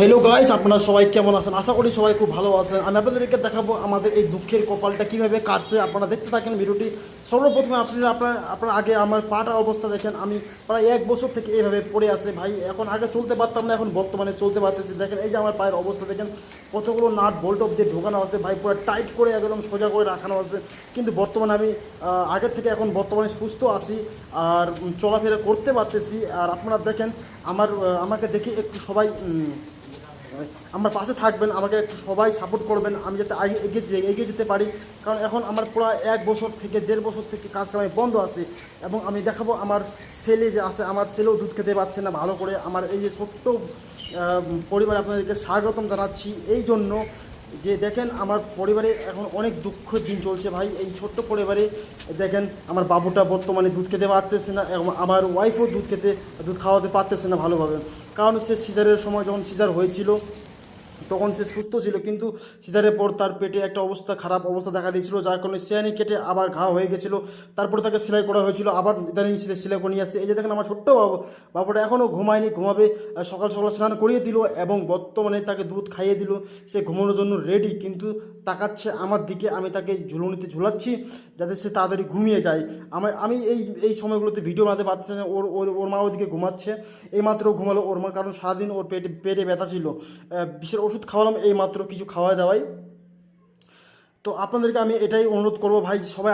Hello guys, আপনারা সবাই কেমন আছেন? আশা করি সবাই খুব ভালো আছেন। আমি আপনাদেরকে দেখাবো আমাদের এই দুঃখের কপালটা কীভাবে কাটছে। আপনারা দেখতে থাকেন ভিডিওটি। সর্বপ্রথমে আপনারা আগে আমার পাটা অবস্থা দেখেন। আমি প্রায় 1 বছর থেকে এইভাবে পড়ে আছে ভাই। এখন আগে চলতে পারতাম না, এখন বর্তমানে চলতে পারতেছি। দেখেন এই যে আমার পায়ের অবস্থা দেখেন, কতগুলো নাট বোল্ট অফ দিয়ে ঢোকানো আছে ভাই, পুরো টাইট করে একদম সোজা করে রাখানো আছে। কিন্তু বর্তমানে আমি আগের থেকে এখন বর্তমানে সুস্থ আছি আর চলাফেরা করতে পারতেছি। আর আপনারা দেখেন আমাকে দেখে একটু সবাই আমার পাশে থাকবেন, আমাকে একটু সবাই সাপোর্ট করবেন, আমি যাতে আগে এগিয়ে যেতে পারি। কারণ এখন আমার প্রায় 1 বছর থেকে 1.5 বছর থেকে কাজ কামাই বন্ধ আছে। এবং আমি দেখাবো আমার ছেলে যে আছে, আমার ছেলেও দুধ খেতে পারছে না ভালো করে। আমার এই যে ছোট্ট পরিবারে আপনাদেরকে স্বাগতম জানাচ্ছি এই জন্য যে দেখেন আমার পরিবারে এখন অনেক দুঃখের দিন চলছে ভাই। এই ছোট্ট পরিবারে দেখেন আমার বাবুটা বর্তমানে দুধ খেতে পারতেছে না এবং আমার ওয়াইফও দুধ খাওয়াতে পারতেছে না ভালোভাবে। কারণ সে সিজারের সময় যখন সিজার হয়েছিল তখন সে সুস্থ ছিল, কিন্তু সিজারের পর তার পেটে একটা খারাপ অবস্থা দেখা দিয়েছিল, যার কারণে সিয়ানি কেটে আবার ঘা হয়ে গেছিলো। তারপরে তাকে সেলাই করা হয়েছিল, আবার ইদানিং সেলাই করে নিয়ে আসছে। এই যে দেখেন আমার ছোট্ট বাবুটা এখনও ঘুমায়নি, ঘুমাবে। সকাল সকাল স্নান করিয়ে দিল এবং বর্তমানে তাকে দুধ খাইয়ে দিল। সে ঘুমানোর জন্য রেডি, কিন্তু তাকাচ্ছে আমার দিকে। আমি তাকে ঝুলনিতে ঝুলাচ্ছি যাতে সে তাড়াতাড়ি ঘুমিয়ে যায়। আমি এই সময়গুলোতে ভিডিও বানাতে পারছি না। ওর মা ওদিকে ঘুমাচ্ছে, এইমাত্র ঘুমালো ওর মা, কারণ সারাদিন ওর পেটে ব্যথা ছিল। বিষের ওষুধ খাওয়ালাম এইমাত্র, কিছু খাওয়া দাওয়াই। তো আপনাদেরকে আমি এটাই অনুরোধ করবো ভাই, সবাই